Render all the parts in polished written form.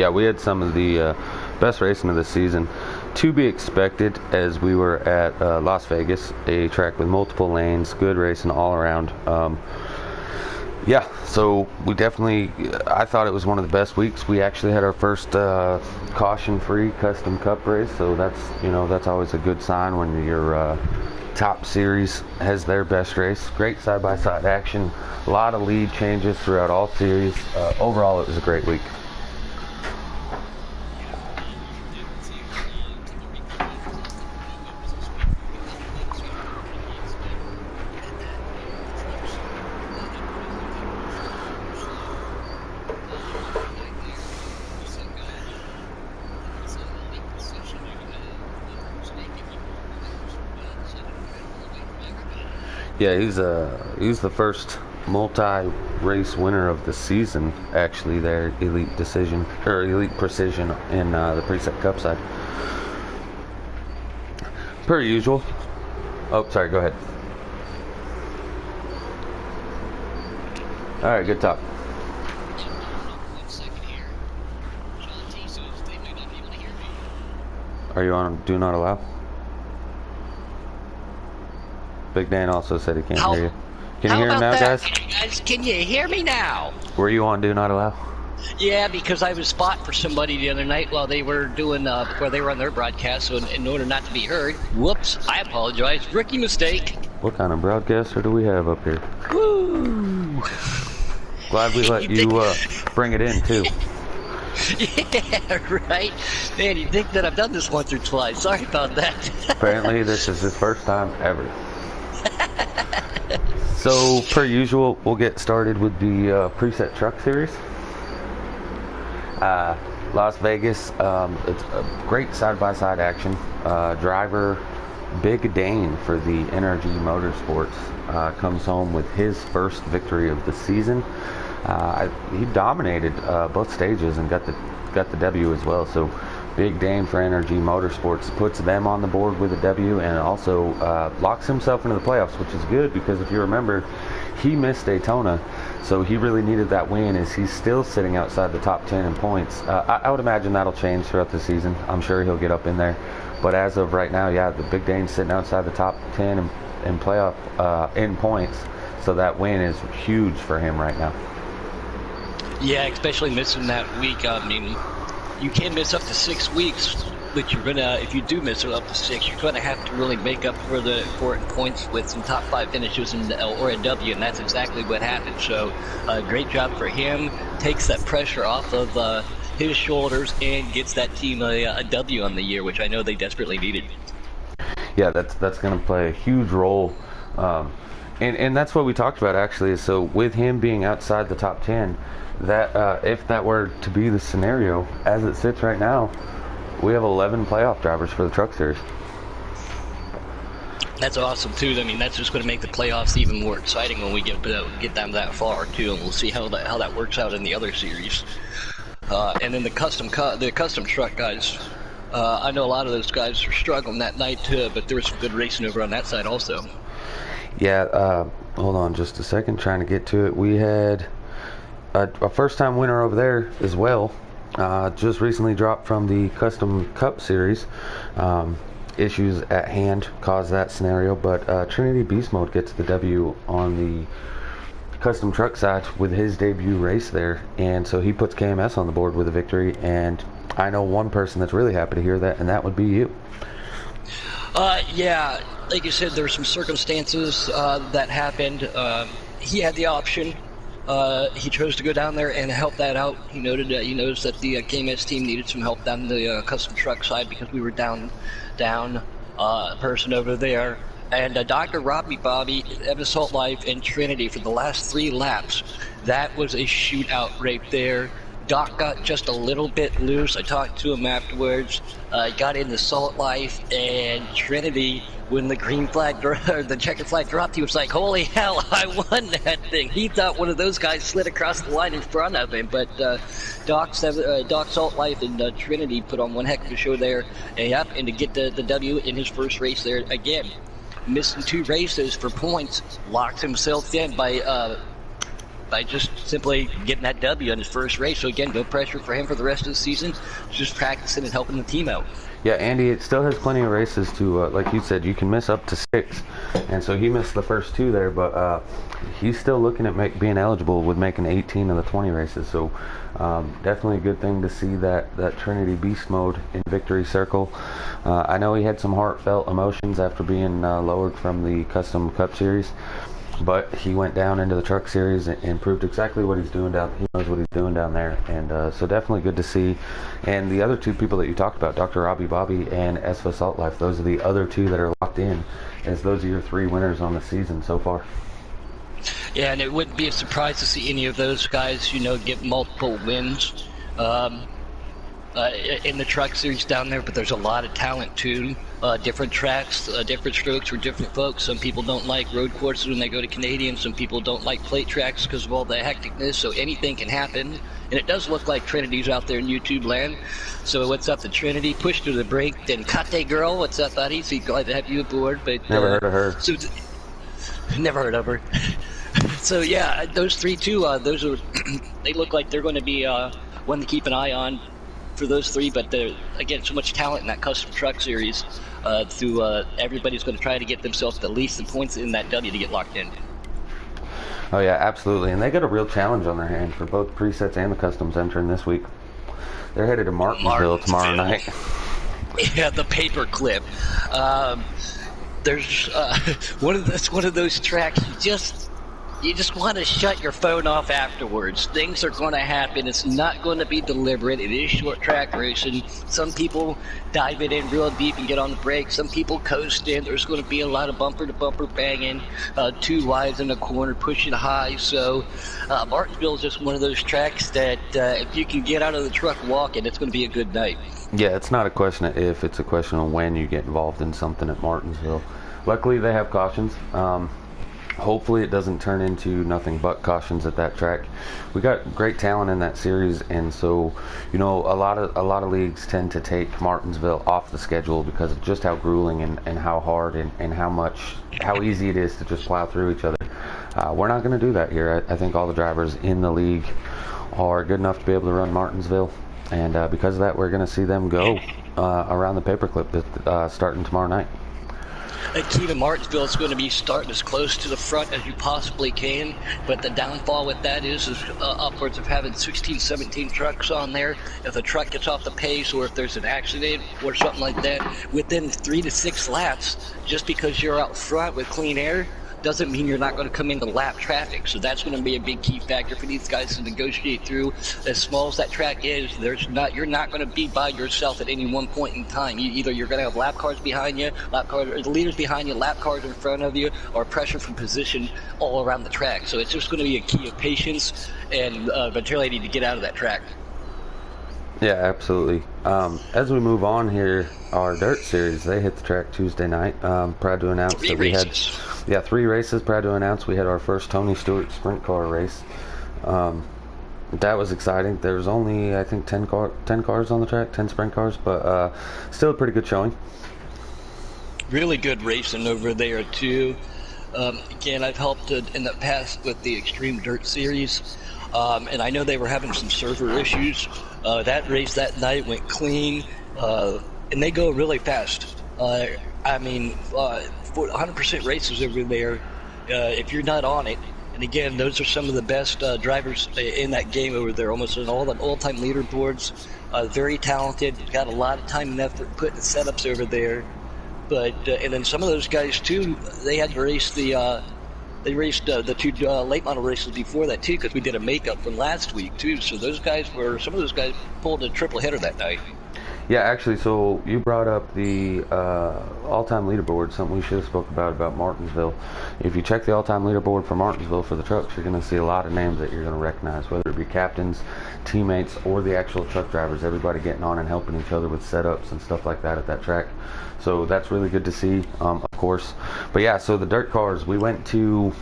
Yeah, we had some of the best racing of the season. To be expected, as we were at Las Vegas, a track with multiple lanes, good racing all around. Yeah, so we definitely, I thought it was one of the best weeks. We actually had our first caution-free custom cup race, so that's always a good sign when your top series has their best race. Great side-by-side action, a lot of lead changes throughout all series. Overall, it was a great week. Yeah, he's the first multi-race winner of the season. Actually, their elite precision in the preset cup side. Per usual. Oh, sorry. Go ahead. All right, good talk. Are you on Do Not Allow? Big Dan also said he can't hear you. Can you hear him now, guys? Can you hear me now? Were you on Do Not Allow? Yeah, because I was spot for somebody the other night while they were doing where they were on their broadcast. So in order not to be heard, whoops, I apologize. Rookie mistake. What kind of broadcaster do we have up here? Woo! Glad we let you bring it in too. Yeah, right. Man, you think that I've done this once or twice? Sorry about that. Apparently, this is his first time ever. So, per usual, we'll get started with the preset truck series. Las Vegas, it's a great side-by-side action. Driver Big Dane for the Energy Motorsports comes home with his first victory of the season. He dominated both stages and got the W as well. So Big Dane for Energy Motorsports puts them on the board with a W, and also locks himself into the playoffs, which is good because if you remember, he missed Daytona, so he really needed that win as he's still sitting outside the top 10 in points. I would imagine that'll change throughout the season. I'm sure he'll get up in there, but as of right now, yeah, the Big Dane's sitting outside the top 10 in playoff in points, so that win is huge for him right now. Yeah, especially missing that week. I mean, you can miss up to 6 weeks, but you're gonna, if you do miss it up to 6, you're gonna have to really make up for the important points with some top 5 finishes or a W, and that's exactly what happened. So, great job for him. Takes that pressure off of his shoulders and gets that team a W on the year, which I know they desperately needed. Yeah, that's gonna play a huge role. And that's what we talked about actually. So with him being outside the top 10, that if that were to be the scenario as it sits right now, we have 11 playoff drivers for the truck series. That's awesome too. I mean, that's just going to make the playoffs even more exciting when we get down that far too, and we'll see how that works out in the other series. And then the custom truck guys. I know a lot of those guys are struggling that night too, but there was some good racing over on that side also. Yeah, hold on just a second, trying to get to it. We had a first-time winner over there as well. Just recently dropped from the Custom Cup Series. Issues at hand caused that scenario, but Trinity Beast Mode gets the W on the custom truck side with his debut race there, and so he puts KMS on the board with a victory, and I know one person that's really happy to hear that, and that would be you. Yeah, like you said, there were some circumstances that happened. He had the option. He chose to go down there and help that out. He noticed that the KMS team needed some help down the custom truck side because we were down a person over there. And Dr. Robbie Bobby, Evan Salt Life, and Trinity for the last 3 laps. That was a shootout right there. Doc got just a little bit loose. I talked to him afterwards. Got in the Salt Life, and Trinity, when the green flag or the checkered flag dropped, he was like, "Holy hell, I won that thing!" He thought one of those guys slid across the line in front of him, but Doc Salt Life and Trinity put on one heck of a show there. And to get the W in his first race there again, missing 2 races for points, locked himself in by by just simply getting that W in his first race. So again, no pressure for him for the rest of the season. Just practicing and helping the team out. Yeah, Andy, it still has plenty of races to, like you said, you can miss up to 6. And so he missed the first 2 there, but he's still looking at being eligible with making 18 of the 20 races. So definitely a good thing to see that Trinity Beast mode in Victory Circle. I know he had some heartfelt emotions after being lowered from the Custom Cup Series. But he went down into the Truck Series and proved exactly what he's doing down. He knows what he's doing down there, and so definitely good to see. And the other 2 people that you talked about, Dr. Robbie Bobby and Esva Salt Life, those are the other 2 that are locked in, as those are your 3 winners on the season so far. Yeah, and it wouldn't be a surprise to see any of those guys, get multiple wins in the Truck Series down there. But there's a lot of talent too. Different tracks, different strokes for different folks. Some people don't like road courses when they go to Canadian. Some people don't like plate tracks because of all the hecticness. So anything can happen. And it does look like Trinity's out there in YouTube land. So what's up to Trinity? Push to the brake. Then Kate girl, what's up, buddy? So glad to have you aboard. But never heard of her. Never heard of her. So yeah, those 3 too. Those are they look like they're going to be one to keep an eye on for those 3. But again, so much talent in that Custom Truck Series. Everybody's going to try to get themselves at least the points in that W to get locked in. Oh yeah, absolutely. And they got a real challenge on their hands for both presets and the customs entering this week. They're headed to Martinsville tomorrow night. Yeah, the paperclip. There's one of those tracks you just want to shut your phone off afterwards. Things are going to happen. It's not going to be deliberate. It is short track racing. Some people dive it in real deep and get on the brakes. Some people coast in. There's going to be a lot of bumper-to-bumper banging, 2 wides in the corner, pushing high. So Martinsville is just one of those tracks that if you can get out of the truck walking, it's going to be a good night. Yeah, it's not a question of if, it's a question of when you get involved in something at Martinsville. Luckily, they have cautions. Hopefully it doesn't turn into nothing but cautions at that track. We got great talent in that series, and so a lot of leagues tend to take Martinsville off the schedule because of just how grueling and how hard and how easy it is to just plow through each other. We're not going to do that here. I think all the drivers in the league are good enough to be able to run Martinsville, and because of that, we're going to see them go around the paperclip starting tomorrow night. A key to Martinsville is going to be starting as close to the front as you possibly can, but the downfall with that is upwards of having 16, 17 trucks on there. If a truck gets off the pace or if there's an accident or something like that, within 3 to 6 laps, just because you're out front with clean air, doesn't mean you're not going to come into lap traffic. So that's going to be a big key factor for these guys to negotiate through. As small as that track is, you're not going to be by yourself at any one point in time. Either you're going to have lap cars behind you, the leaders behind you, lap cars in front of you, or pressure from position all around the track. So it's just going to be a key of patience and mentality to get out of that track. Yeah, absolutely. As we move on here, our dirt series, they hit the track Tuesday night. Proud to announce that we had 3 races. Proud to announce we had our first Tony Stewart sprint car race. That was exciting. There was only, I think, 10 cars on the track, 10 sprint cars, but still a pretty good showing. Really good racing over there too. Again, I've helped in the past with the Extreme Dirt Series, and I know they were having some server issues. That race that night went clean, and they go really fast. For 100% races over there, if you're not on it, and again, those are some of the best drivers in that game over there, almost on all the all-time leaderboards. Very talented, got a lot of time and effort put in setups over there. But and then some of those guys too, they had to race the 2 late model races before that too, because we did a makeup from last week too. So some of those guys pulled a triple header that night. Yeah, actually, so you brought up the all-time leaderboard, something we should have spoke about Martinsville. If you check the all-time leaderboard for Martinsville for the trucks, you're going to see a lot of names that you're going to recognize, whether it be captains, teammates, or the actual truck drivers. Everybody getting on and helping each other with setups and stuff like that at that track. So that's really good to see, of course. But yeah, so the dirt cars, we went to,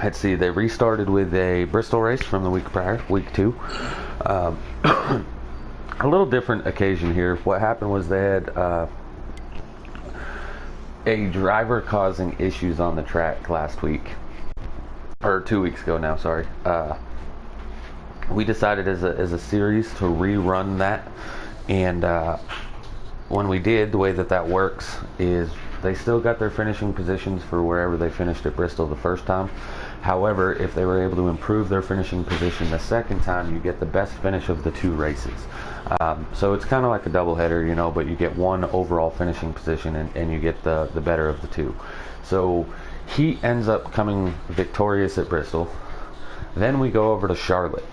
let's see, they restarted with a Bristol race from the week prior, week 2. A little different occasion here. What happened was they had a driver causing issues on the track last week. or 2 weeks ago now, sorry, we decided as a series to rerun that. And when we did, the way that works is they still got their finishing positions for wherever they finished at Bristol the first time. However, if they were able to improve their finishing position the second time, you get the best finish of the 2 races. So it's kind of like a doubleheader, you know, but you get 1 overall finishing position, and you get the better of the 2. So he ends up coming victorious at Bristol. Then we go over to Charlotte.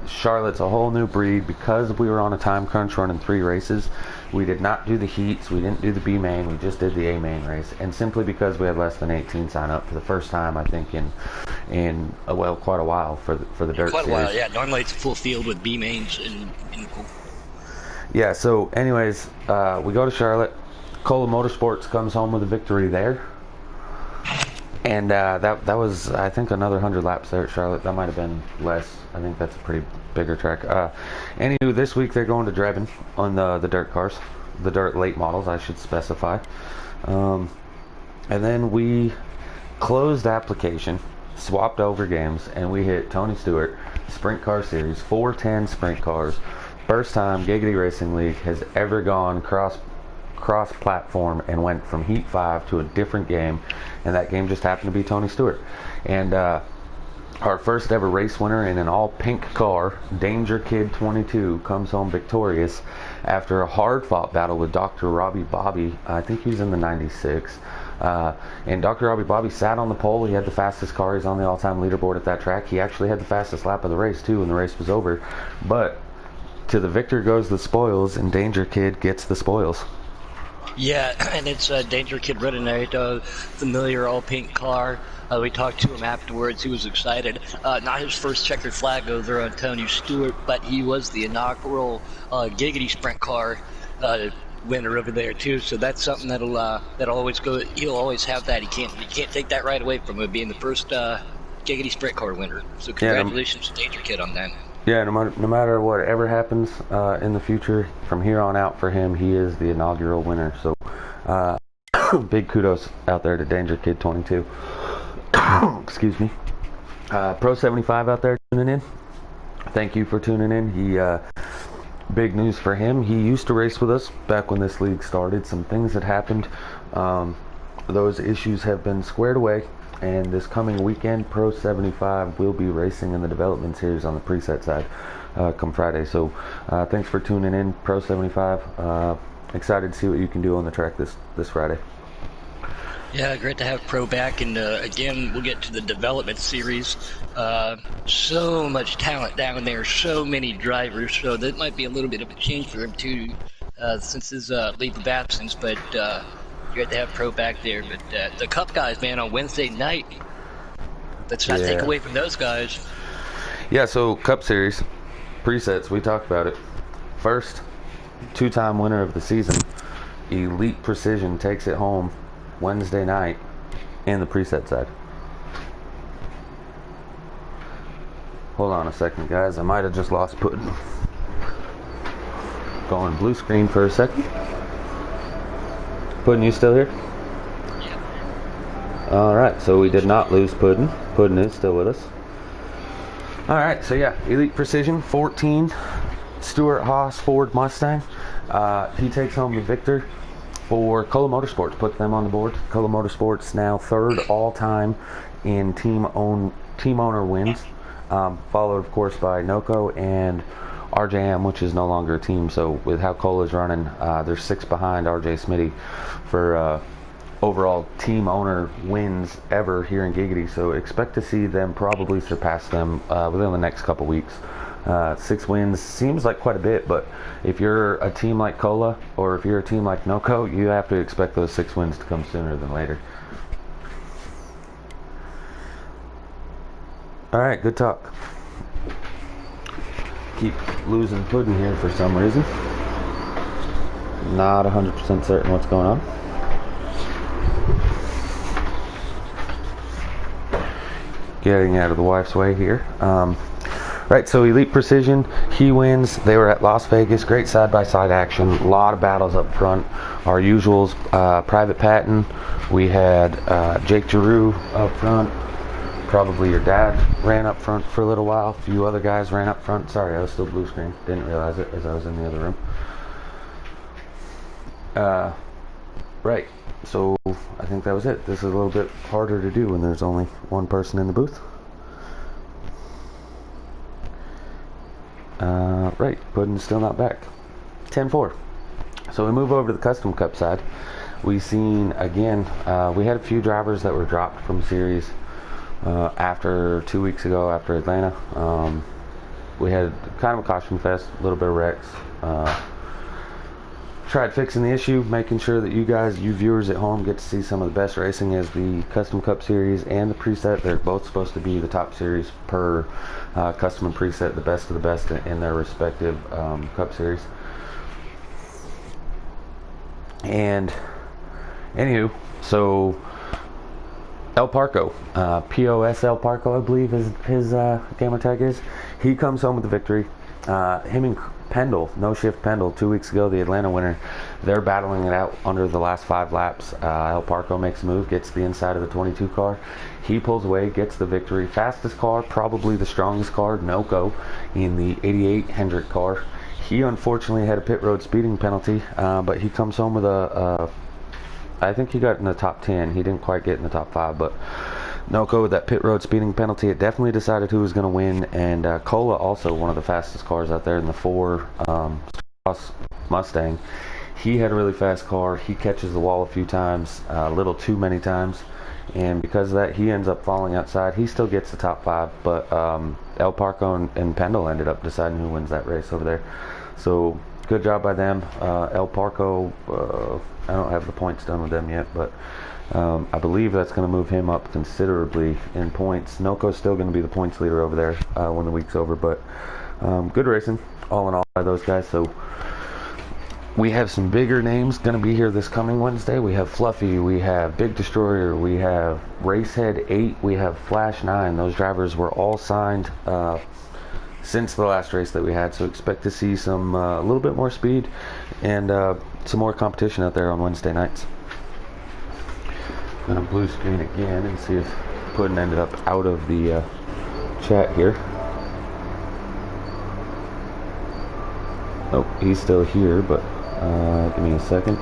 Charlotte's a whole new breed. Because we were on a time crunch running 3 races, we did not do the heats, we didn't do the B main, we just did the A main race. And simply because we had less than 18 sign up for the first time, I think in quite a while for the dirt Quite a series. while, yeah. Normally it's a full field with B mains and cool. Yeah, so anyways, we go to Charlotte. Cola Motorsports comes home with a victory there. And that was, I think, another 100 laps there at Charlotte. That might have been less. I think that's a pretty bigger track. Anywho, this week they're going to Drebin on the dirt cars, the dirt late models, I should specify. And then we closed application, swapped over games, and we hit Tony Stewart Sprint Car Series 410 Sprint Cars. First time Giggity Racing League has ever gone cross-platform and went from Heat 5 to a different game, and that game just happened to be Tony Stewart. And our first ever race winner in an all-pink car, Danger Kid 22, comes home victorious after a hard-fought battle with Dr. Robbie Bobby. I think he's in the 96. And Dr. Robbie Bobby sat on the pole. He had the fastest car. He's on the all-time leaderboard at that track. He actually had the fastest lap of the race, too, when the race was over. But to the victor goes the spoils, and Danger Kid gets the spoils. Yeah, and it's Danger Kid running a familiar all-pink car. We talked to him afterwards. He was excited. Not his first checkered flag over on Tony Stewart, but he was the inaugural Giggity Sprint Car winner over there too. So that's something that'll always go. He'll always have that. You can't take that right away from him being the first Giggity Sprint Car winner. So congratulations to Danger Kid on that. Yeah, no matter whatever happens in the future, from here on out for him, he is the inaugural winner. So big kudos out there to Danger Kid 22. Excuse me. Pro 75 out there tuning in. Thank you for tuning in. He big news for him. He used to race with us back when this league started. Some things had happened. Those issues have been squared away. And this coming weekend, Pro 75 will be racing in the development series on the preset side come Friday. So thanks for tuning in, Pro 75. Excited to see what you can do on the track this Friday. Yeah, great to have Pro back. And again, we'll get to the development series. So much talent down there, so many drivers. So that might be a little bit of a change for him too, since his leave of absence. But great to have Pro back there. But the Cup guys, man, on Wednesday night, let's not take away from those guys. Yeah, so Cup Series, presets, we talked about it. First, 2-time winner of the season, Elite Precision takes it home Wednesday night in the preset side. Hold on a second, guys. I might have just lost Puddin'. Going blue screen for a second. Puddin', you still here? Yeah. Alright, so we did not lose Puddin'. Puddin' is still with us. Alright, so yeah, Elite Precision, 14, Stuart Haas Ford Mustang. He takes home the victor for Cola Motorsports, puts them on the board. Cola Motorsports now 3rd all-time in team owner wins, followed of course by NOCO and RJM, which is no longer a team. So with how Cola's running, they're 6 behind RJ Smitty for overall team owner wins ever here in Giggity. So expect to see them probably surpass them within the next couple weeks. 6 wins seems like quite a bit, but if you're a team like Cola or if you're a team like NOCO, you have to expect those 6 wins to come sooner than later. Alright, good talk. Keep losing Puddin' here for some reason. Not 100% certain what's going on. Getting out of the wife's way here. Right, so Elite Precision, he wins. They were at Las Vegas. Great side-by-side action. A lot of battles up front. Our usuals, Private Patton. We had Jake Giroux up front. probably your dad ran up front for a little while. A few other guys ran up front. Sorry, I was still blue screen. Didn't realize it as I was in the other room. Right. So I think that was it. This is a little bit harder to do when there's only one person in the booth. Right. Puddin's still not back. 10-4. So we move over to the Custom Cup side. We've seen, again, we had a few drivers that were dropped from series after 2 weeks ago after Atlanta. We had kind of a caution fest, a little bit of wrecks. Tried fixing the issue, making sure that you guys, you viewers at home, get to see some of the best racing as the Custom Cup Series and the Preset. They're both supposed to be the top series per Custom and Preset, the best of the best in their respective Cup Series. And anywho, so El Parco, POS El Parco, I believe his gamer tag is. He comes home with the victory. Him and Pendle, No Shift Pendle, 2 weeks ago, the Atlanta winner, they're battling it out under the last 5 laps. El Parco makes a move, gets the inside of the 22 car. He pulls away, gets the victory. Fastest car, probably the strongest car, Noco, in the 88 Hendrick car. He unfortunately had a pit road speeding penalty, but he comes home with I think he got in the top 10. He didn't quite get in the top 5, but Noco with that pit road speeding penalty, it definitely decided who was going to win. And Cola, also one of the fastest cars out there in the 4 Mustang. He had a really fast car. He catches the wall a few times, a little too many times. And because of that, he ends up falling outside. He still gets the top 5, but El Parco and Pendle ended up deciding who wins that race over there. So good job by them. El Parco, I don't have the points done with them yet, but I believe that's going to move him up considerably in points. Noco's still going to be the points leader over there when the week's over, but good racing all in all by those guys. So we have some bigger names going to be here this coming Wednesday. We have Fluffy, we have Big Destroyer, we have Racehead 8, we have Flash 9. Those drivers were all signed since the last race that we had, so expect to see some a little bit more speed and some more competition out there on Wednesday nights. I'm going to blue screen again and see if Puddin ended up out of the chat here. Oh, he's still here, but give me a second.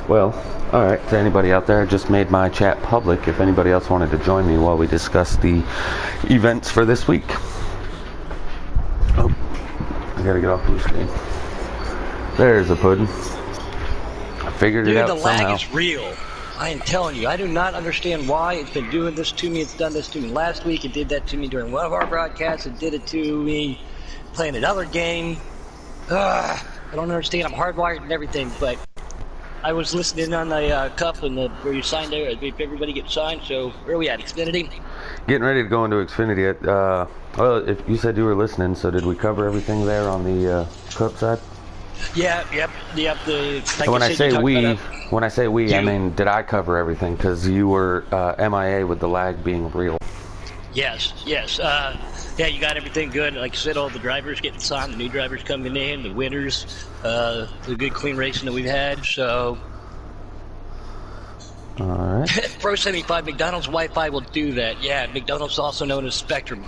Well, alright, to anybody out there, I just made my chat public if anybody else wanted to join me while we discuss the events for this week. Oh, I gotta get off blue screen. There's a Puddin. I figured it out somehow. Dude, the lag is real. I am telling you, I do not understand why it's been doing this to me. It's done this to me last week. It did that to me during one of our broadcasts. It did it to me playing another game. I don't understand. I'm hardwired and everything, but I was listening on the cup and where you signed there. Everybody gets signed. So where are we at? Xfinity? Getting ready to go into Xfinity. Well, if you said you were listening, so did we cover everything there on the cup side? Yeah, yep. Like when I say we, you. I mean, did I cover everything? Because you were MIA with the lag being real. Yes. Yeah, you got everything good. Like I said, all the drivers getting signed, the new drivers coming in, the winners, the good clean racing that we've had. So, all right. Pro 75 McDonald's Wi-Fi will do that. Yeah, McDonald's also known as Spectrum.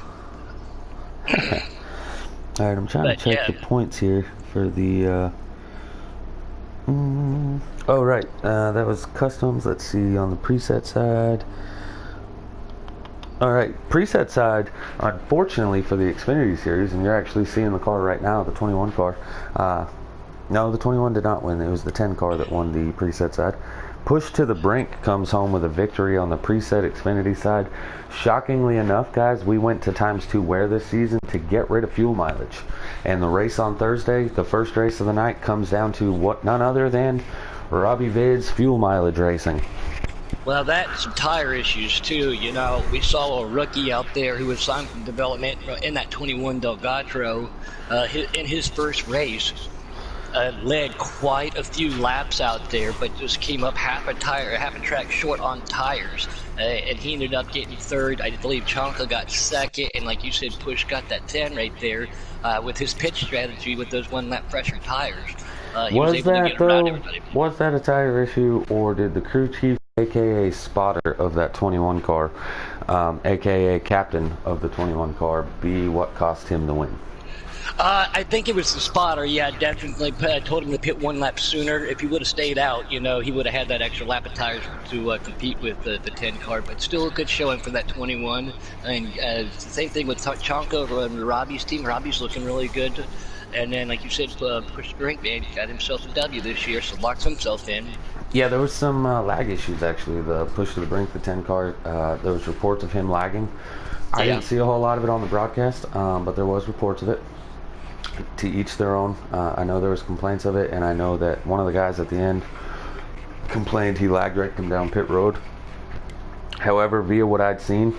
All right, I'm trying to check the points here for the. Oh right, that was customs. Let's see on the preset side. All right, preset side. Unfortunately for the Xfinity series, and you're actually seeing the car right now, the 21 car. No, the 21 did not win. It was the 10 car that won the preset side. Push to the Brink comes home with a victory on the preset Xfinity side. Shockingly enough, guys, we went to ×2 wear this season to get rid of fuel mileage. And the race on Thursday, the first race of the night, comes down to what none other than Robbie Vid's fuel mileage racing. Well, that's some tire issues too. You know, we saw a rookie out there who was signed from development in that 21 Delgatro in his first race. Led quite a few laps out there, but just came up half a track short on tires. And he ended up getting third. I believe Chonka got second, and like you said, Push got that 10 right there with his pitch strategy with those one-lap pressure tires. He was Was able to that get around though? everybody. Was that a tire issue, or did the crew chief, aka spotter of that 21 car, aka captain of the 21 car, be what cost him the win? I think it was the spotter. Yeah, definitely. I told him to pit one lap sooner. If he would have stayed out, he would have had that extra lap of tires to compete with the 10 car. But still a good showing for that 21. And same thing with Chonko and Robbie's team. Robbie's looking really good. And then, like you said, Push Drink, man, got himself a W this year, so locks himself in. Yeah, there was some lag issues actually. The push to the brink, the 10 car, there was reports of him lagging. I Yeah. didn't see a whole lot of it on the broadcast, but there was reports of it. To each their own. I know there was complaints of it, and I know that one of the guys at the end complained he lag wrecked him down pit road. However, via what I'd seen,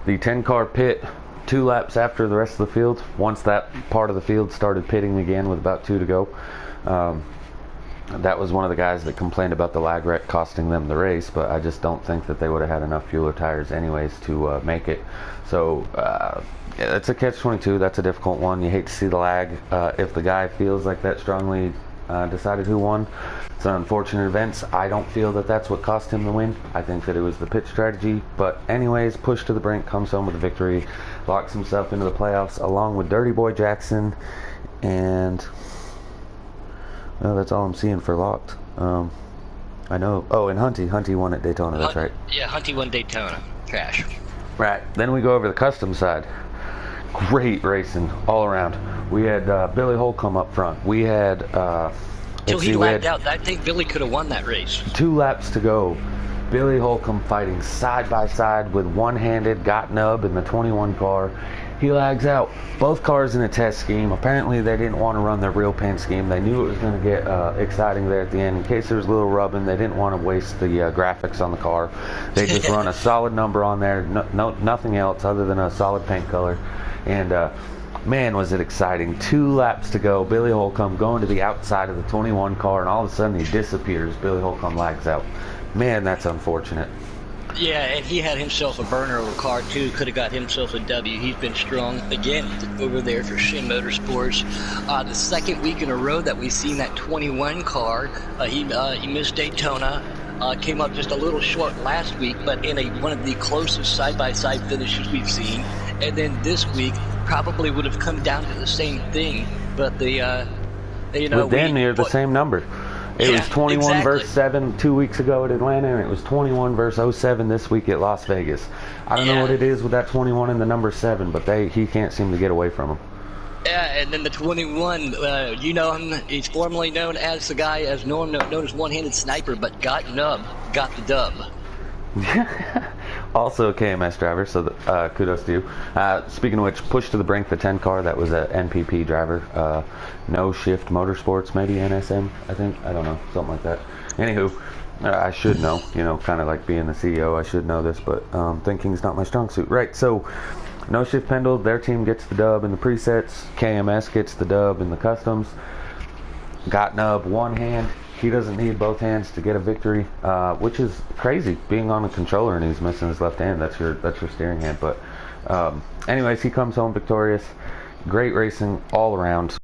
the 10 car pit 2 laps after the rest of the field. Once that part of the field started pitting again with about 2 to go, that was one of the guys that complained about the lag wreck costing them the race, but I just don't think that they would have had enough fuel or tires anyways to make it. So yeah, it's a catch-22. That's a difficult one. You hate to see the lag. If the guy feels like that strongly decided who won, it's an unfortunate event. I don't feel that that's what cost him the win. I think that it was the pit strategy. But anyways, Push to the brink comes home with a victory, locks himself into the playoffs along with Dirty Boy Jackson, and well, that's all I'm seeing for locked. I know. Oh, and Hunty won at Daytona. That's right. Yeah, Hunty won Daytona. Trash. Right. Then we go over to the custom side. Great racing all around. We had Billy Holcomb up front. We had Till he lagged out. I think Billy could have won that race. 2 laps to go. Billy Holcomb fighting side by side with one-handed Got Nub in the 21 car. He lags out. Both cars in a test scheme. Apparently they didn't want to run their real paint scheme. They knew it was going to get exciting there at the end. In case there was a little rubbing, they didn't want to waste the graphics on the car. They just run a solid number on there. Nothing else other than a solid paint color. And man, was it exciting. 2 laps to go. Billy Holcomb going to the outside of the 21 car, and all of a sudden he disappears. Billy Holcomb lags out. Man, that's unfortunate. Yeah, and he had himself a burner of a car too. Could have got himself a W. He's been strong again over there for Shin Motorsports. The second week in a row that we've seen that 21 car. He missed Daytona. Came up just a little short last week, but in one of the closest side-by-side finishes we've seen. And then this week probably would have come down to the same thing, but Within near the same number. It was 21 versus 7 2 weeks ago at Atlanta, and it was 21 versus 07 this week at Las Vegas. I don't know what it is with that 21 and the number 7, but he can't seem to get away from him. Yeah, and then the 21, you know him, he's formerly known as the guy known as One-Handed Sniper, but Got Nub got the dub. Also a KMS driver, so kudos to you. Speaking of which, Push to the brink, the 10 car, that was a NPP driver. No Shift Motorsports, maybe NSM, I think. I don't know, something like that. Anywho, I should know, kind of like being the CEO, I should know this, but thinking's not my strong suit. Right, so No Shift Pendle, their team gets the dub in the presets. KMS gets the dub in the customs. Got Nub, one hand. He doesn't need both hands to get a victory, which is crazy. Being on a controller and he's missing his left hand, that's your steering hand. But anyways, he comes home victorious. Great racing all around.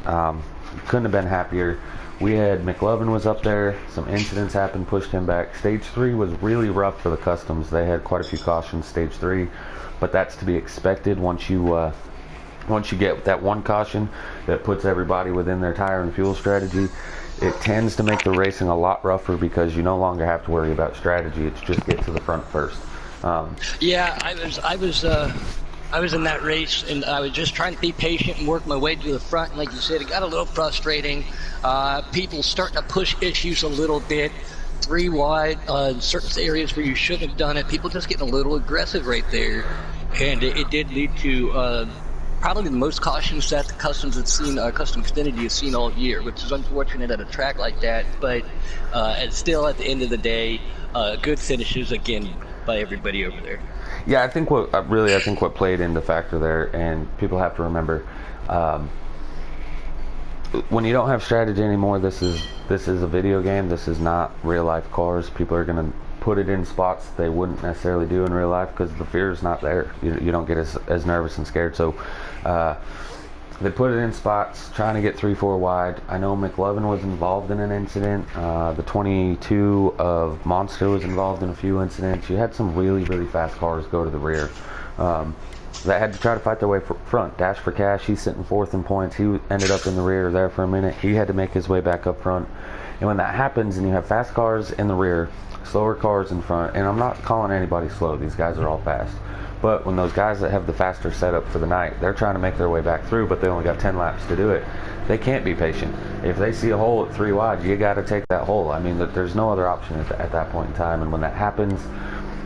Couldn't have been happier. We had McLovin was up there. Some incidents happened, pushed him back. Stage 3 was really rough for the customs. They had quite a few cautions stage 3, but that's to be expected once you get that one caution that puts everybody within their tire and fuel strategy. It tends to make the racing a lot rougher because you no longer have to worry about strategy. It's just get to the front first. Yeah, I was in that race, and I was just trying to be patient and work my way to the front. And like you said, it got a little frustrating. People starting to push issues a little bit. 3 wide in certain areas where you shouldn't have done it. People just getting a little aggressive right there, and it did lead to probably the most cautions that the Customs had seen, Custom Xfinity has seen all year, which is unfortunate at a track like that. But it's still, at the end of the day, good finishes again by everybody over there. Yeah, I think what played into factor there, and people have to remember, when you don't have strategy anymore, this is a video game. This is not real life cars. People are going to put it in spots they wouldn't necessarily do in real life because the fear is not there. You don't get as nervous and scared. So They put it in spots, trying to get 3-4 wide. I know McLovin was involved in an incident. The 22 of Monster was involved in a few incidents. You had some really, really fast cars go to the rear. That had to try to fight their way front. Dash for Cash, he's sitting fourth in points. He ended up in the rear there for a minute. He had to make his way back up front. And when that happens and you have fast cars in the rear, slower cars in front, and I'm not calling anybody slow, these guys are all fast. But when those guys that have the faster setup for the night, they're trying to make their way back through, but they only got 10 laps to do it. They can't be patient. If they see a hole at 3 wide, you got to take that hole. I mean, there's no other option at that point in time. And when that happens,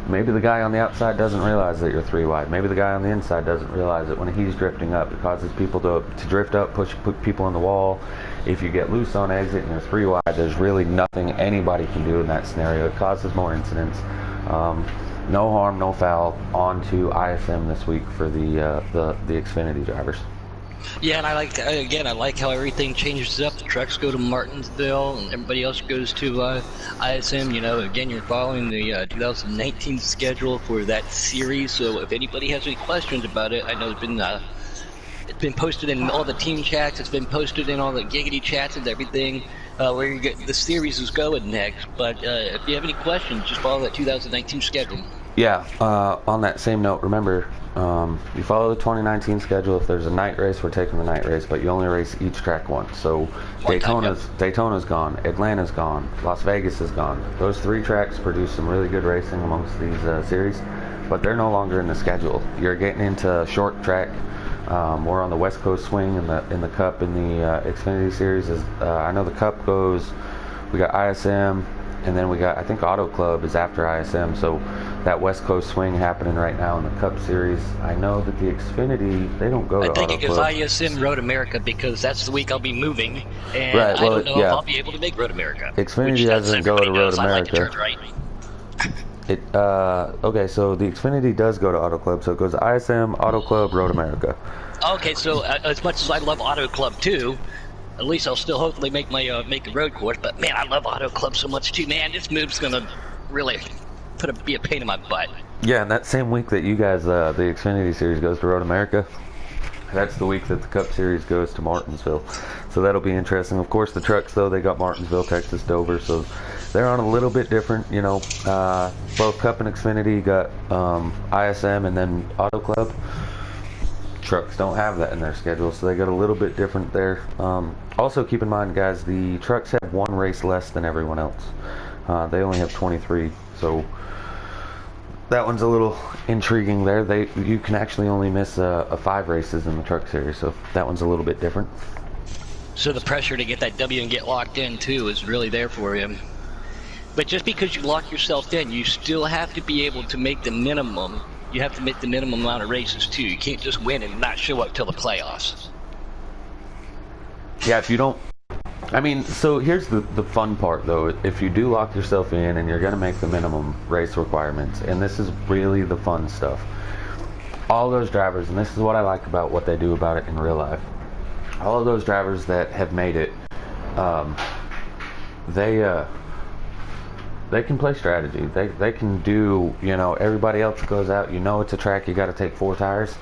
maybe the guy on the outside doesn't realize that you're 3 wide. Maybe the guy on the inside doesn't realize it when he's drifting up. It causes people to drift up, put people on the wall. If you get loose on exit and you're 3 wide, there's really nothing anybody can do in that scenario. It causes more incidents. No harm, no foul. On to ISM this week for the Xfinity drivers. Yeah, and I like how everything changes up. The trucks go to Martinsville, and everybody else goes to ISM. You know, again, you're following the 2019 schedule for that series. So if anybody has any questions about it, I know it's been posted in all the team chats. It's been posted in all the Giggity chats and everything. Where you get the series is going next. But if you have any questions, just follow that 2019 schedule. Yeah, on that same note, remember, you follow the 2019 schedule. If there's a night race, we're taking the night race, but you only race each track once. So Daytona's gone, Atlanta's gone, Las Vegas is gone. Those 3 tracks produce some really good racing amongst these series, but they're no longer in the schedule. You're getting into short track. We're on the West Coast swing in the Cup in the Xfinity Series. I know the Cup goes, we got ISM, and then we got, I think Auto Club is after ISM, so that West Coast swing happening right now in the Cup Series. I know that the Xfinity, they don't go to Auto Club. I think it goes ISM Road America because that's the week I'll be moving, and right, well, I don't know if I'll be able to make Road America. Xfinity doesn't go to Road America. I like to turn right. Okay, so the Xfinity does go to Auto Club, so it goes ISM, Auto Club, Road America. Okay, so as much as I love Auto Club too, at least I'll still hopefully make my make a road course. But man, I love Auto Club so much too. Man, this move's gonna really be a pain in my butt. Yeah, and that same week that you guys, the Xfinity Series goes to Road America, that's the week that the Cup Series goes to Martinsville. So that'll be interesting. Of course, the trucks, though, they got Martinsville, Texas, Dover, so they're on a little bit different, you know. Both Cup and Xfinity got ISM and then Auto Club. Trucks don't have that in their schedule, so they got a little bit different there. Also, keep in mind, guys, the trucks have 1 race less than everyone else. They only have 23, so that one's a little intriguing there. You can actually only miss 5 races in the truck series, so that one's a little bit different. So the pressure to get that W and get locked in too is really there for you. But just because you lock yourself in, you still have to be able to make the minimum. You have to make the minimum amount of races too. You can't just win and not show up till the playoffs. Yeah, if you don't. I mean, so here's the fun part, though. If you do lock yourself in and you're going to make the minimum race requirements, and this is really the fun stuff, all those drivers, and this is what I like about what they do about it in real life, all of those drivers that have made it, they can play strategy. They can do, you know, everybody else goes out, you know it's a track, you got to take 4 tires.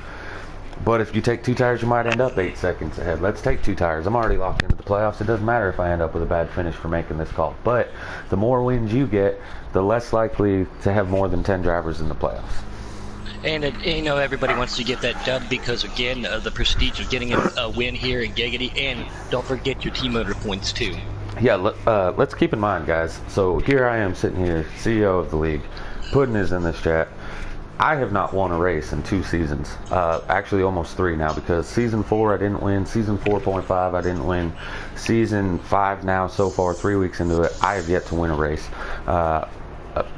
But if you take 2 tires, you might end up 8 seconds ahead. Let's take 2 tires. I'm already locked into the playoffs. It doesn't matter if I end up with a bad finish for making this call. But the more wins you get, the less likely to have more than 10 drivers in the playoffs. And you know, everybody wants to get that dub because, again, the prestige of getting a win here in Giggity. And don't forget your team motor points, too. Yeah, let's keep in mind, guys. So here I am sitting here, CEO of the league. Puddin is in this chat. I have not won a race in 2 seasons. Actually, almost 3 now, because season 4 I didn't win. Season 4.5 I didn't win. Season 5 now, so far, 3 weeks into it, I have yet to win a race.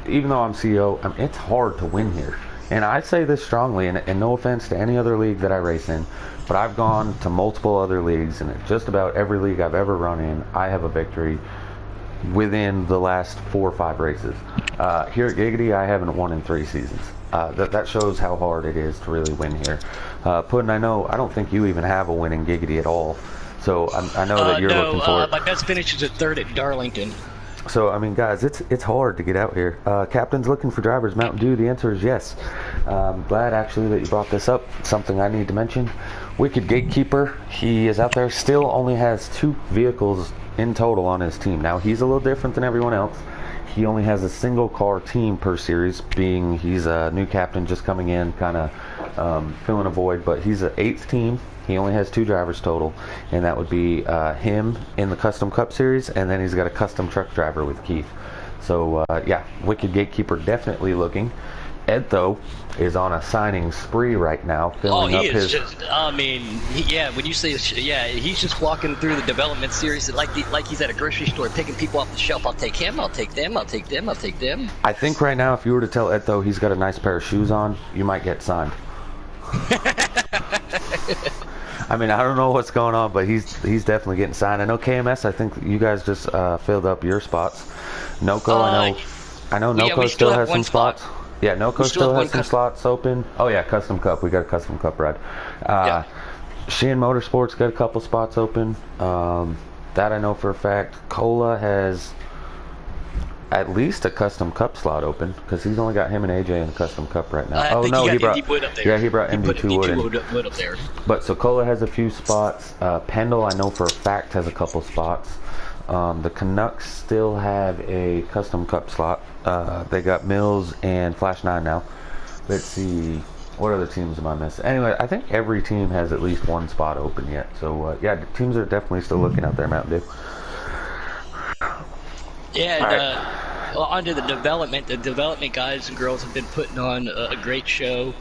Even though I'm CEO, it's hard to win here. And I say this strongly, and no offense to any other league that I race in, but I've gone to multiple other leagues, and just about every league I've ever run in, I have a victory within the last 4 or 5 races. Here at Giggity, I haven't won in 3 seasons. That shows how hard it is to really win here. Puddin, I don't think you even have a win in Giggity at all. So I know that you're looking for it. My best finish is at 3rd at Darlington. So, I mean, guys, it's hard to get out here. Captain's looking for drivers. Mountain Dew, the answer is yes. Glad, actually, that you brought this up. Something I need to mention. Wicked Gatekeeper, he is out there, still only has 2 vehicles in total on his team. Now, he's a little different than everyone else. He only has a single car team per series, being he's a new captain just coming in, kind of filling a void, but he's an 8th team. He only has 2 drivers total, and that would be him in the Custom Cup Series, and then he's got a custom truck driver with Keith. So, yeah, Wicked Gatekeeper definitely looking. Ed, though, is on a signing spree right now, filling up his... just, I mean, when you say, he's just walking through the development series like he's at a grocery store picking people off the shelf. I'll take him, I'll take them, I'll take them, I'll take them. I think right now, if you were to tell Ed, though, he's got a nice pair of shoes on, you might get signed. I mean, I don't know what's going on, but he's definitely getting signed. I know KMS, I think you guys just filled up your spots. Noco, I know Noco still has some spots. Yeah, Noco still has some slots open. Oh, yeah, Custom Cup. We got a Custom Cup ride. Sheehan Motorsports got a couple spots open. That I know for a fact. Cola has at least a Custom Cup slot open, because he's only got him and AJ in the Custom Cup right now. He brought MD2 up there. Yeah, he brought MD2 wood up there. But so Cola has a few spots. Pendle, I know for a fact, has a couple spots. The Canucks still have a Custom Cup slot. They got Mills and Flash 9 now. Let's see, what other teams am I missing? Anyway, I think every team has at least 1 spot open yet. So, yeah, the teams are definitely still looking out there, Mountain Dew. Yeah, onto the development guys and girls have been putting on a great show.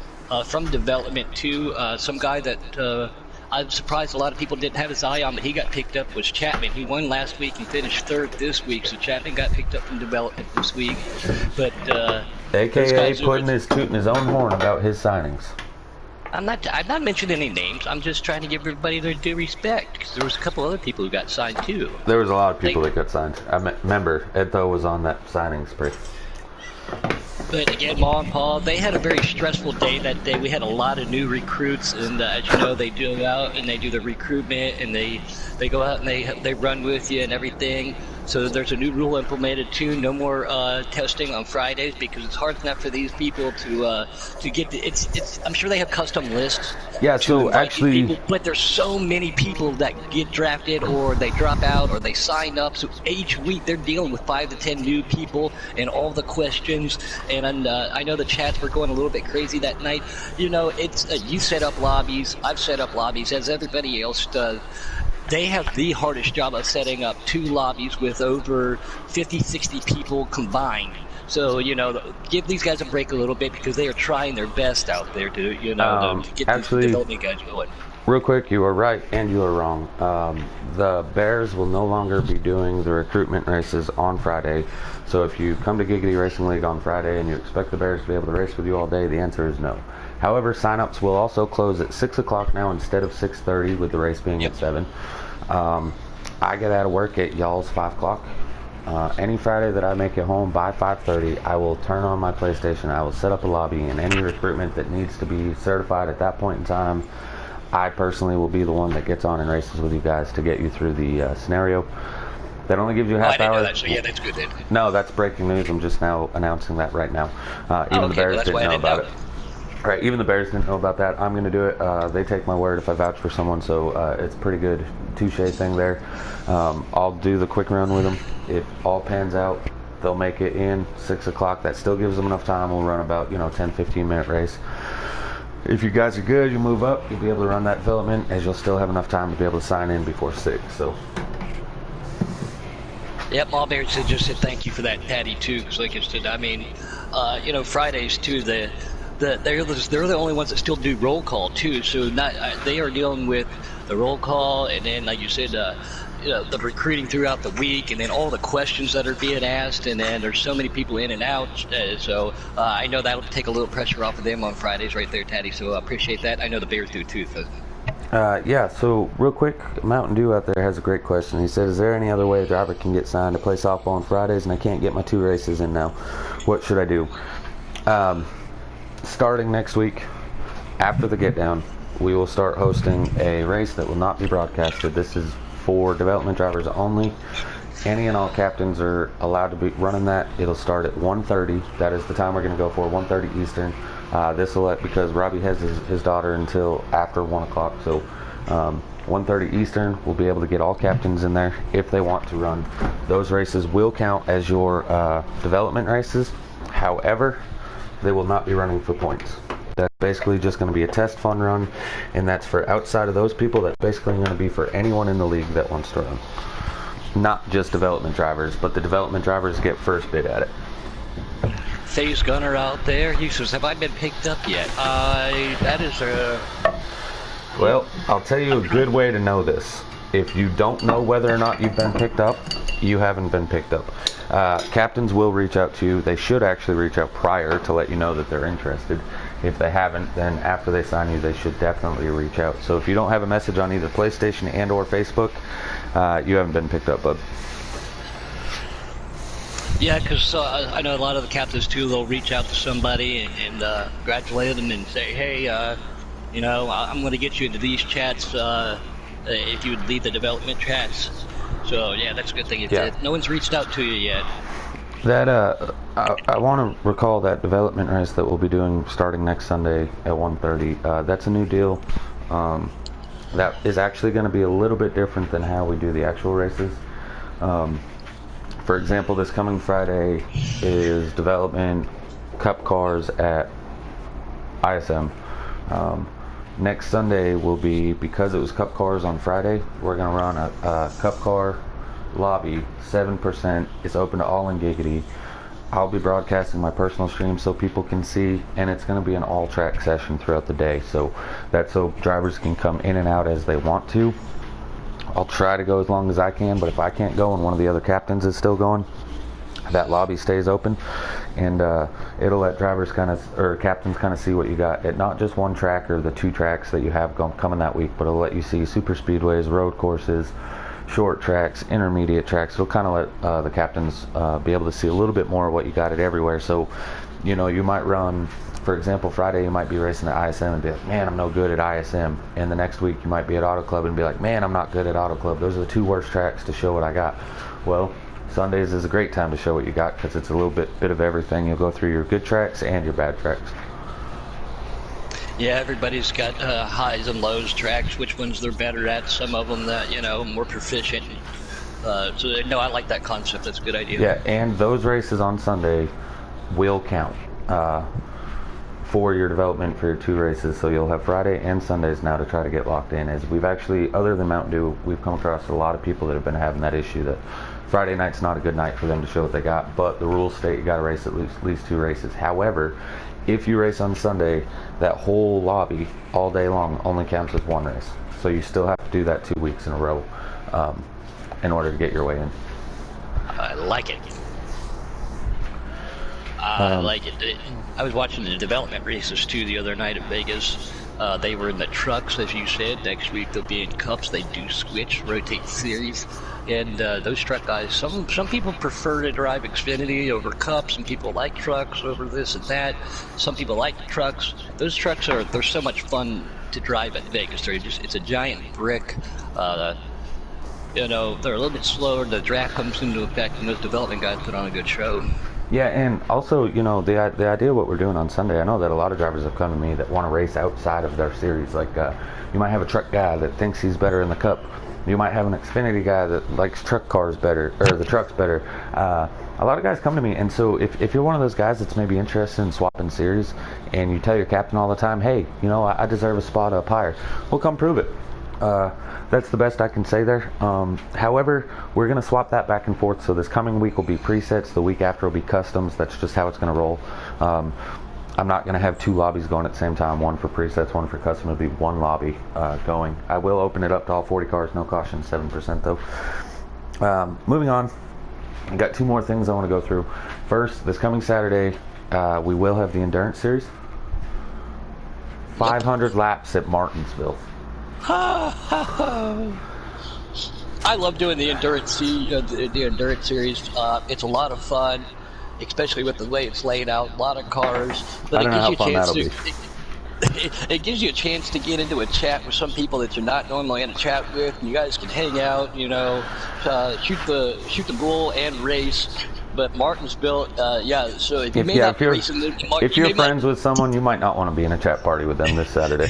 From development too, some guy that I'm surprised a lot of people didn't have his eye on, but he got picked up, was Chapman. He won last week and finished 3rd this week, so Chapman got picked up from development this week. But AKA tooting his own horn about his signings. I'm not mentioning any names. I'm just trying to give everybody their due respect, because there was a couple other people who got signed too. There was a lot of people that got signed. I remember Ed, though, was on that signing spree. But again, Ma and Pa, they had a very stressful day that day. We had a lot of new recruits, and as you know, they do out and they do the recruitment, and they go out and they run with you and everything. So there's a new rule implemented too. No more testing on Fridays, because it's hard enough for these people to get. I'm sure they have custom lists. Yeah. So actually, people, but there's so many people that get drafted or they drop out or they sign up. So each week they're dealing with 5 to 10 new people and all the questions. And I know the chats were going a little bit crazy that night. You know, it's you set up lobbies. I've set up lobbies, as everybody else does. They have the hardest job of setting up 2 lobbies with over 50, 60 people combined. So, you know, give these guys a break a little bit, because they are trying their best out there to, you know, to get actually, these development guys going. Real quick, you are right and you are wrong. The Bears will no longer be doing the recruitment races on Friday. So if you come to Giggity Racing League on Friday and you expect the Bears to be able to race with you all day, the answer is no. However, signups will also close at 6 o'clock now instead of 6:30, with the race being at 7. I get out of work at y'all's 5 o'clock. Any Friday that I make it home by 5:30, I will turn on my PlayStation. I will set up a lobby, and any recruitment that needs to be certified at that point in time, I personally will be the one that gets on and races with you guys to get you through the scenario. That only gives you a half hour. Know that, so yeah, that's good then. No, that's breaking news. I'm just now announcing that right now. Even the Bears didn't know about it. Right, even the Bears didn't know about that. I'm going to do it. They take my word if I vouch for someone, so it's pretty good touche thing there. I'll do the quick run with them. If all pans out, they'll make it in 6 o'clock. That still gives them enough time. We'll run about 10-15 minute race. If you guys are good, you move up. You'll be able to run that development, as you'll still have enough time to be able to sign in before 6. So. Yep, Ma Bear just said thank you for that, Patty, too. Because like I said, I mean, Fridays too. They're the only ones that still do roll call too. So they are dealing with the roll call, and then like you said, the recruiting throughout the week, and then all the questions that are being asked, and then there's so many people in and out. So I know that'll take a little pressure off of them on Fridays, right there, Taddy. So I appreciate that. I know the Bears do too. So. Yeah, so real quick, Mountain Dew out there has a great question. He said, is there any other way a driver can get signed to play softball on Fridays, and I can't get my 2 races in now? What should I do? Starting next week, after the get down, we will start hosting a race that will not be broadcasted. This is for development drivers only. Any and all captains are allowed to be running that. It'll start at 1:30. That is the time we're going to go for, 1:30 Eastern. This will let, because Robbie has his daughter until after 1 o'clock, so 1:30 Eastern, we'll be able to get all captains in there if they want to run. Those races will count as your development races. However, they will not be running for points. That's basically just going to be a test fun run, and that's for outside of those people. That's basically going to be for anyone in the league that wants to run. Not just development drivers, but the development drivers get first bid at it. Phase Gunner out there, he says, have I been picked up yet? That is a... Well, I'll tell you a good way to know this. If you don't know whether or not you've been picked up, you haven't been picked up. Captains will reach out to you. They should actually reach out prior to let you know that they're interested. If they haven't, then after they sign you, they should definitely reach out. So if you don't have a message on either PlayStation and or Facebook, you haven't been picked up, bud. Yeah, because I know a lot of the captains too, they'll reach out to somebody and congratulate them and say, hey, I'm going to get you into these chats if you would lead the development chats. So yeah, that's a good thing you did. No one's reached out to you yet. That I want to recall that development race that we'll be doing starting next Sunday at 1:30. That's a new deal. That is actually going to be a little bit different than how we do the actual races. For example, this coming Friday is development cup cars at ISM. Next Sunday will be, because it was cup cars on Friday, we're going to run a cup car lobby, 7%. It's open to all in Giggity. I'll be broadcasting my personal stream so people can see, and it's going to be an all track session throughout the day, so that's so drivers can come in and out as they want to. I'll try to go as long as I can, but if I can't go and one of the other captains is still going, that lobby stays open, and it'll let drivers captains kind of see what you got at not just one track or the 2 tracks that you have coming that week, but it'll let you see super speedways, road courses, short tracks, intermediate tracks. It'll kind of let the captains be able to see a little bit more of what you got at everywhere. So, you might run, for example, Friday you might be racing at ISM and be like, man, I'm no good at ISM. And the next week you might be at Auto Club and be like, man, I'm not good at Auto Club. Those are the 2 worst tracks to show what I got. Well, Sundays is a great time to show what you got, because it's a little bit of everything. You'll go through your good tracks and your bad tracks. Yeah, everybody's got highs and lows tracks, which ones they're better at, some of them that, more proficient. So, no, I like that concept. That's a good idea. Yeah, and those races on Sunday will count for your development for your 2 races. So you'll have Friday and Sundays now to try to get locked in. As we've actually, other than Mountain Dew, we've come across a lot of people that have been having that issue that Friday night's not a good night for them to show what they got, but the rules state you got to race at least 2 races. However, if you race on Sunday, that whole lobby all day long only counts as 1 race. So you still have to do that 2 weeks in a row in order to get your way in. I like it. I like it. I was watching the development races too the other night at Vegas. They were in the trucks, as you said. Next week they'll be in cups. They do switch, rotate series. And those truck guys, some people prefer to drive Xfinity over cups. Some people like trucks over this and that. Some people like trucks. Those trucks they're so much fun to drive at Vegas. It's a giant brick. They're a little bit slower. The drag comes into effect, and those development guys put on a good show. Yeah, and also, the idea of what we're doing on Sunday, I know that a lot of drivers have come to me that want to race outside of their series. Like, you might have a truck guy that thinks he's better in the Cup. You might have an Xfinity guy that likes truck cars better, or the trucks better. A lot of guys come to me, and so if you're one of those guys that's maybe interested in swapping series, and you tell your captain all the time, hey, I deserve a spot up higher, well, come prove it. That's the best I can say there. However, we're going to swap that back and forth. So this coming week will be presets. The week after will be customs. That's just how it's going to roll. I'm not going to have 2 lobbies going at the same time. One for presets, one for custom. It'll be 1 lobby going. I will open it up to all 40 cars. No caution, 7% though. Moving on. I got 2 more things I want to go through. First, this coming Saturday, we will have the Endurance Series. 500 laps at Martinsville. I love doing the endurance series. It's a lot of fun, especially with the way it's laid out. A lot of cars. But I don't know how fun that'll be. it gives you a chance to get into a chat with some people that you're not normally in a chat with, and you guys can hang out, shoot the bull and race. But Martinsville, yeah. So if you may not be racing, if you're friends with someone, you might not want to be in a chat party with them this Saturday.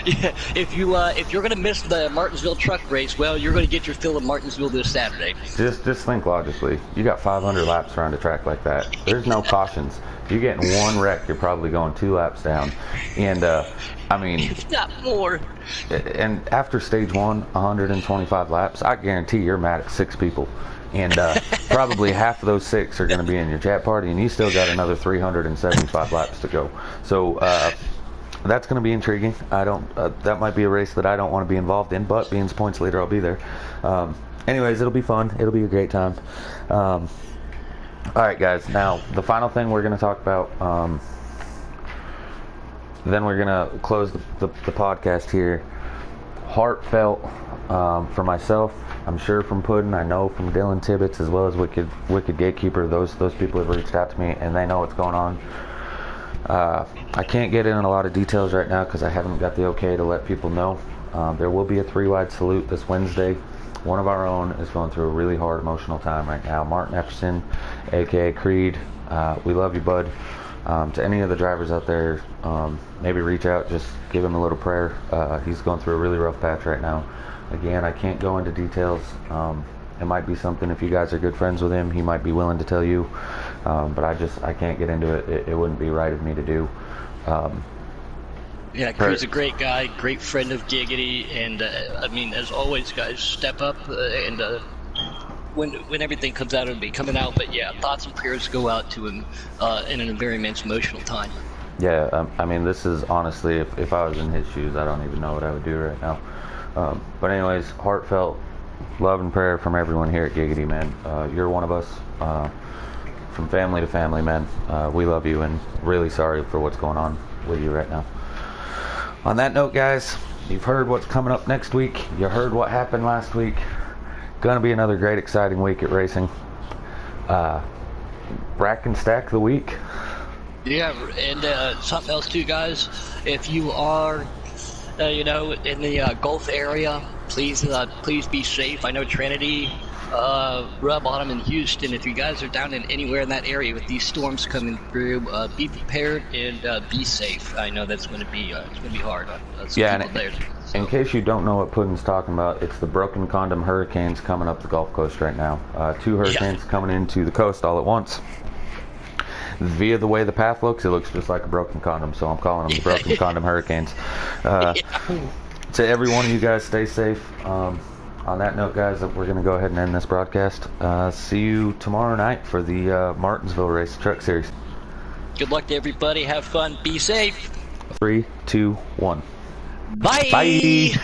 Yeah, if you're gonna miss the Martinsville truck race, well, you're gonna get your fill of Martinsville this Saturday. Just think logically. You got 500 laps around a track like that. There's no cautions. If you get in one wreck, you're probably going 2 laps down. And I mean, if not more. And after stage 1, 125 laps, I guarantee you're mad at 6 people. And probably half of those 6 are going to be in your chat party, and you still got another 375 laps to go. So that's going to be intriguing. That might be a race that I don't want to be involved in, but being points leader, I'll be there. Anyways, it'll be fun. It'll be a great time. All right, guys. Now, the final thing we're going to talk about, then we're going to close the podcast here. Heartfelt for myself, I'm sure from Puddin', I know from Dylan Tibbetts, as well as Wicked Gatekeeper. Those people have reached out to me, and they know what's going on. I can't get in a lot of details right now because I haven't got the okay to let people know. There will be a 3-wide salute this Wednesday. One of our own is going through a really hard emotional time right now. Martin Epperson, aka Creed, we love you, bud. To any of the drivers out there, maybe reach out, just give him a little prayer. He's going through a really rough patch right now. Again, I can't go into details. It might be something, if you guys are good friends with him, he might be willing to tell you. But I can't get into it. It wouldn't be right of me to do. Yeah, Creed's a great guy, great friend of Giggity, and I mean, as always, guys, step up and when everything comes out, it'll be coming out. But yeah, thoughts and prayers go out to him in a very immense emotional time. Yeah, I mean, this is honestly, if I was in his shoes, I don't even know what I would do right now. But anyways, heartfelt love and prayer from everyone here at Giggity, man. You're one of us. From family to family, man. We love you and really sorry for what's going on with you right now. On that note, guys, you've heard what's coming up next week. You heard what happened last week. Gonna be another great, exciting week at racing. Rack and stack the week. Yeah, and something else too, guys. If you are, in the Gulf area, please be safe. I know Trinity, Rub Bottom, and Houston. If you guys are down in anywhere in that area with these storms coming through, be prepared and be safe. I know that's going to be hard on some people there. So. In case you don't know what Puddin's talking about, it's the broken condom hurricanes coming up the Gulf Coast right now. 2 hurricanes coming into the coast all at once. Via the way the path looks, it looks just like a broken condom, so I'm calling them the broken condom hurricanes. To every one of you guys, stay safe. On that note, guys, we're going to go ahead and end this broadcast. See you tomorrow night for the Martinsville Race Truck Series. Good luck to everybody. Have fun. Be safe. 3, 2, 1. Bye. Bye.